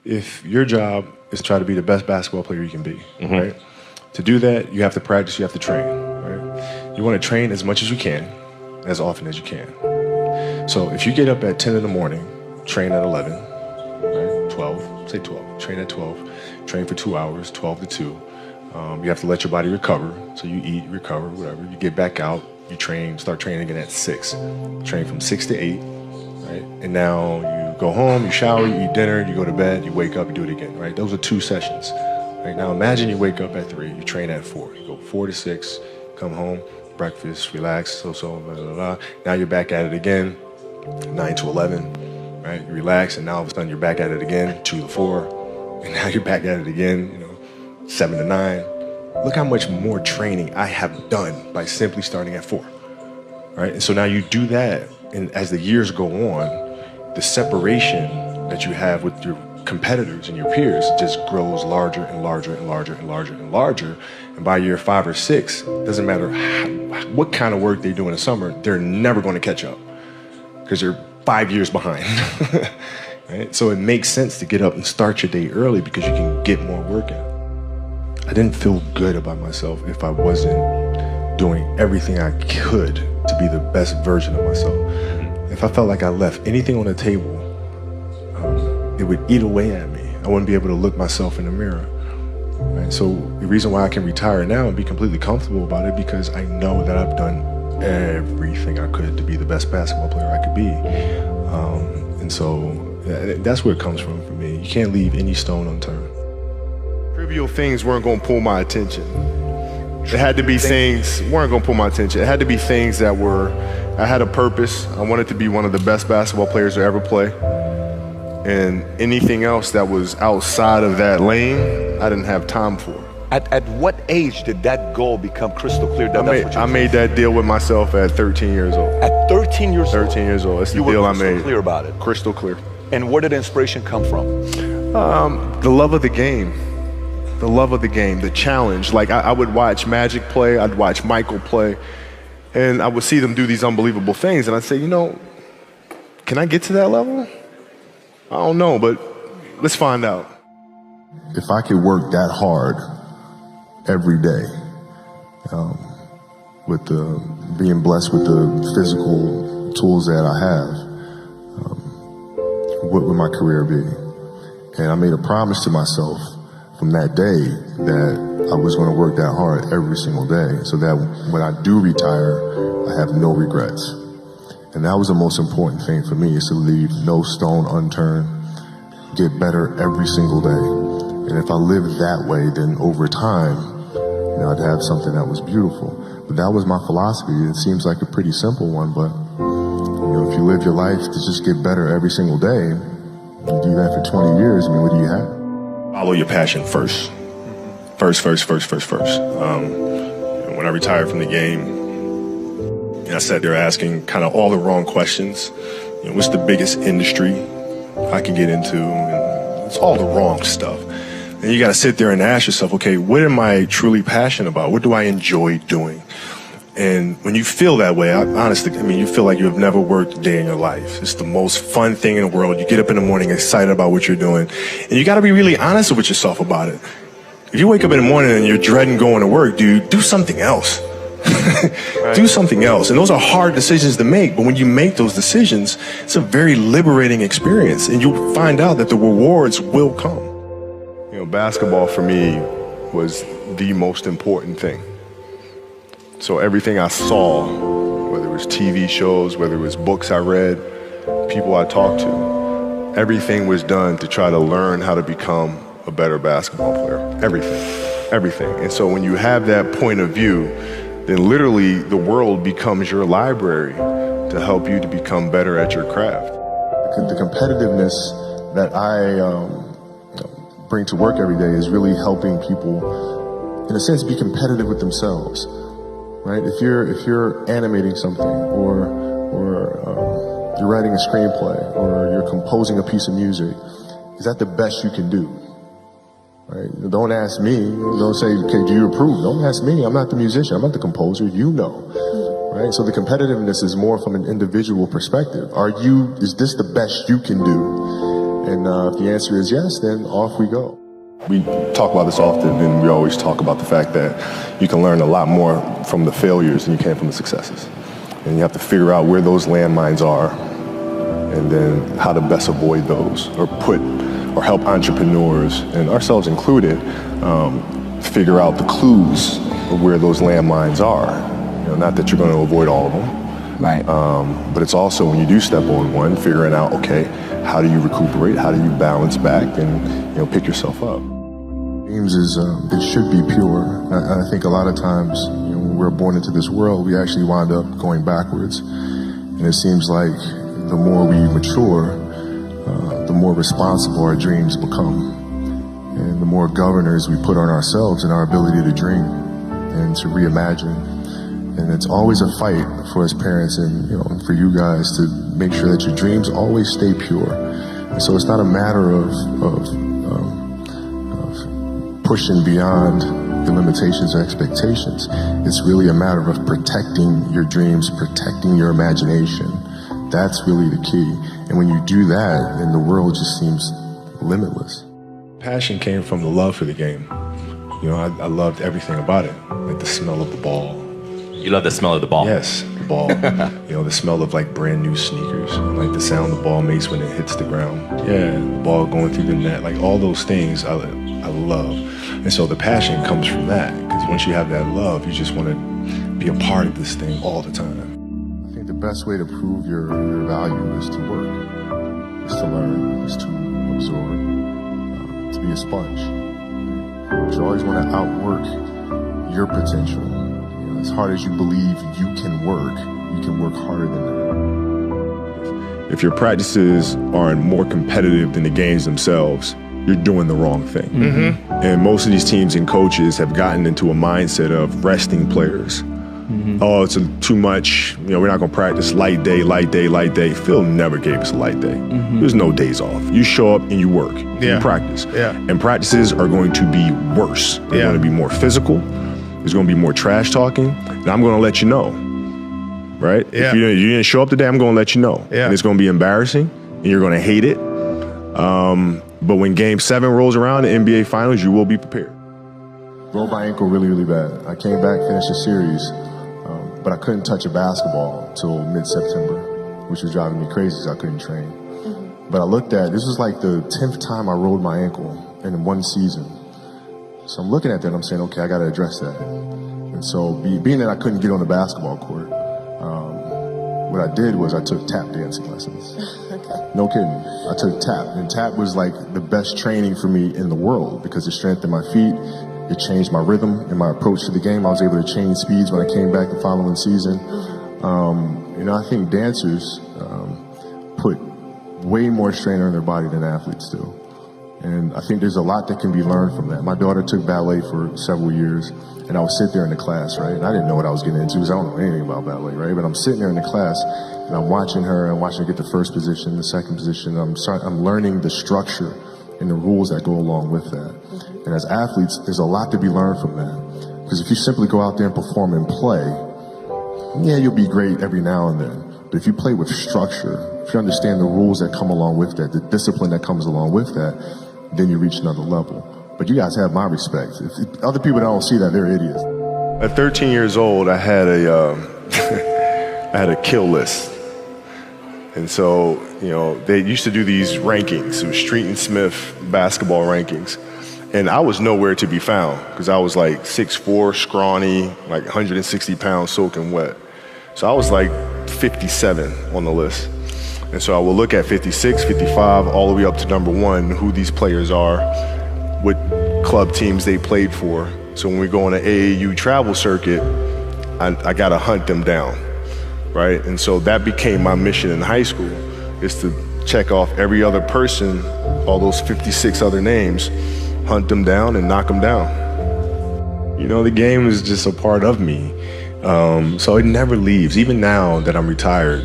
if your job is to try to be the best basketball player you can be, right? To do that, you have to practice, you have to train, right? You want to train as much as you can, as often as you can. So if you get up at 10 in the morning, train at 11, right? 12, say 12, train at 12, train for 2 hours, 12 to 2. You have to let your body recover. So you eat, recover, whatever. You get back out, you train, start training again at 6. Train from 6 to 8, right? And now you go home, you shower, you eat dinner, you go to bed, you wake up, you do it again, right? Those are 2 sessions. Right? Now imagine you wake up at 3, you train at 4. You go 4 to 6, come home, breakfast, relax, blah, blah, blah. Now you're back at it again, 9 to 11, right? You relax, and now all of a sudden you're back at it again, 2 to 4, and now you're back at it again, 7 to 9. Look how much more training I have done by simply starting at 4, right? And so now you do that, and as the years go on, the separation that you have with your competitors and your peers just grows larger and larger and larger and larger and larger. And by year 5 or 6, doesn't matter what kind of work they do in the summer, they're never going to catch up because they're 5 years behind. Right? So it makes sense to get up and start your day early because you can get more work in. I didn't feel good about myself if I wasn't doing everything I could to be the best version of myself. If I felt like I left anything on the table, it would eat away at me. I wouldn't be able to look myself in the mirror. Right? So the reason why I can retire now and be completely comfortable about it because I know that I've done everything I could to be the best basketball player I could be. And so that's where it comes from for me. You can't leave any stone unturned. Trivial things weren't going to pull my attention. It had to be things weren't going to pull my attention. It had to be things that I had a purpose. I wanted to be one of the best basketball players to ever play. And anything else that was outside of that lane, I didn't have time for. At what age did that goal become crystal clear? I made that deal with myself at 13 years old. At 13 years old? 13 years old. That's the deal I made. You were crystal clear about it? Crystal clear. And where did inspiration come from? The love of the game. The love of the game, the challenge. Like I would watch Magic play, I'd watch Michael play, and I would see them do these unbelievable things, and I'd say, can I get to that level? I don't know, but let's find out. If I could work that hard every day, with being blessed with the physical tools that I have, what would my career be? And I made a promise to myself from that day that I was going to work that hard every single day so that when I do retire, I have no regrets. And that was the most important thing for me, is to leave no stone unturned, get better every single day. And if I lived that way, then over time, I'd have something that was beautiful. But that was my philosophy. It seems like a pretty simple one, but if you live your life to just get better every single day, you do that for 20 years, what do you have? Follow your passion first. First. When I retired from the game, I sat there asking kind of all the wrong questions. What's the biggest industry I can get into? And it's all the wrong stuff. And you got to sit there and ask yourself, okay, what am I truly passionate about? What do I enjoy doing? And when you feel that way, honestly, you feel like you have never worked a day in your life. It's the most fun thing in the world. You get up in the morning excited about what you're doing. And you got to be really honest with yourself about it. If you wake up in the morning and you're dreading going to work, dude, do something else. Do something else. And those are hard decisions to make. But when you make those decisions, it's a very liberating experience. And you'll find out that the rewards will come. Basketball for me was the most important thing. So everything I saw, whether it was TV shows, whether it was books I read, people I talked to, everything was done to try to learn how to become a better basketball player. Everything. And so when you have that point of view, then literally the world becomes your library to help you to become better at your craft. The competitiveness that I bring to work every day is really helping people, in a sense, be competitive with themselves. Right? If you're animating something, or you're writing a screenplay, or you're composing a piece of music, is that the best you can do? Right? Don't ask me. Don't say, okay, do you approve? Don't ask me. I'm not the musician. I'm not the composer. You know. Right? So the competitiveness is more from an individual perspective. Is this the best you can do? And if the answer is yes, then off we go. We talk about this often, and we always talk about the fact that you can learn a lot more from the failures than you can from the successes. And you have to figure out where those landmines are and then how to best avoid those, or help entrepreneurs, and ourselves included, figure out the clues of where those landmines are. You know, not that you're going to avoid all of them. Right. But it's also, when you do step on one, figuring out, okay, how do you recuperate? How do you balance back and pick yourself up? Dreams it should be pure. I think a lot of times, when we're born into this world, we actually wind up going backwards. And it seems like the more we mature, the more responsible our dreams become. And the more governors we put on ourselves and our ability to dream and to reimagine. And it's always a fight for us parents and for you guys to make sure that your dreams always stay pure. And so it's not a matter of pushing beyond the limitations or expectations. It's really a matter of protecting your dreams, protecting your imagination. That's really the key. And when you do that, then the world just seems limitless. Passion came from the love for the game. I loved everything about it, like the smell of the ball. You love the smell of the ball? Yes, the ball. The smell of like brand new sneakers, like the sound the ball makes when it hits the ground. Yeah, the ball going through the net, like all those things I love. And so the passion comes from that, because once you have that love, you just want to be a part of this thing all the time. I think the best way to prove your value is to work, is to learn, is to absorb, to be a sponge. You always want to outwork your potential. As hard as you believe you can work harder than that. If your practices aren't more competitive than the games themselves, you're doing the wrong thing. Mm-hmm. And most of these teams and coaches have gotten into a mindset of resting players. Mm-hmm. Oh, it's too much. We're not going to practice light day. Phil never gave us a light day. Mm-hmm. There's no days off. You show up and you work. You practice. Yeah. And practices are going to be worse. They're going to be more physical. There's going to be more trash talking. And I'm going to let you know. Right? Yeah. If you didn't show up today, I'm going to let you know. Yeah. And it's going to be embarrassing. And you're going to hate it. But when Game 7 rolls around, in the NBA Finals, you will be prepared. Rolled my ankle really, really bad. I came back, finished the series, but I couldn't touch a basketball till mid-September, which was driving me crazy because I couldn't train. Mm-hmm. But I looked at, this was like the 10th time I rolled my ankle in one season. So I'm looking at that and I'm saying, okay, I got to address that. And so being that I couldn't get on the basketball court, what I did was I took tap dancing lessons. Okay. No kidding. I took tap, and tap was like the best training for me in the world because it strengthened my feet, it changed my rhythm and my approach to the game. I was able to change speeds when I came back the following season. I think dancers put way more strain on their body than athletes do. And I think there's a lot that can be learned from that. My daughter took ballet for several years, and I would sit there in the class, right? And I didn't know what I was getting into because I don't know anything about ballet, right? But I'm sitting there in the class, and I'm watching her get the first position, the second position. I'm learning the structure and the rules that go along with that. And as athletes, there's a lot to be learned from that. Because if you simply go out there and perform and play, yeah, you'll be great every now and then. But if you play with structure, if you understand the rules that come along with that, the discipline that comes along with that, then you reach another level. But you guys have my respect. If other people don't see that, they're idiots. At 13 years old, I had a kill list. And so, they used to do these rankings. It was Street and Smith basketball rankings. And I was nowhere to be found because I was like 6'4", scrawny, like 160 pounds soaking wet. So I was like 57 on the list. And so I will look at 56, 55, all the way up to number 1, who these players are, what club teams they played for. So when we go on an AAU travel circuit, I got to hunt them down, right? And so that became my mission in high school, is to check off every other person, all those 56 other names, hunt them down and knock them down. The game is just a part of me. So it never leaves. Even now that I'm retired,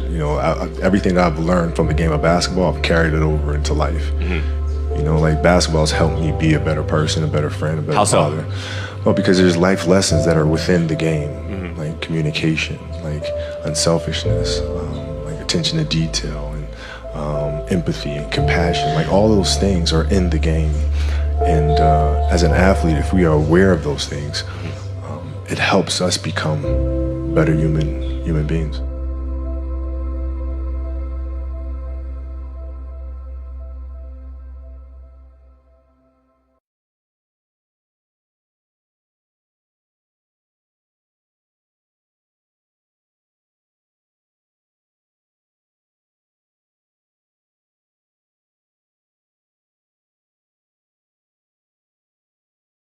everything I've learned from the game of basketball, I've carried it over into life. Mm-hmm. Basketball has helped me be a better person, a better friend, a better father. Well, because there's life lessons that are within the game, like communication, like unselfishness, like attention to detail, and empathy and compassion. Like all those things are in the game. And as an athlete, if we are aware of those things, it helps us become better human beings.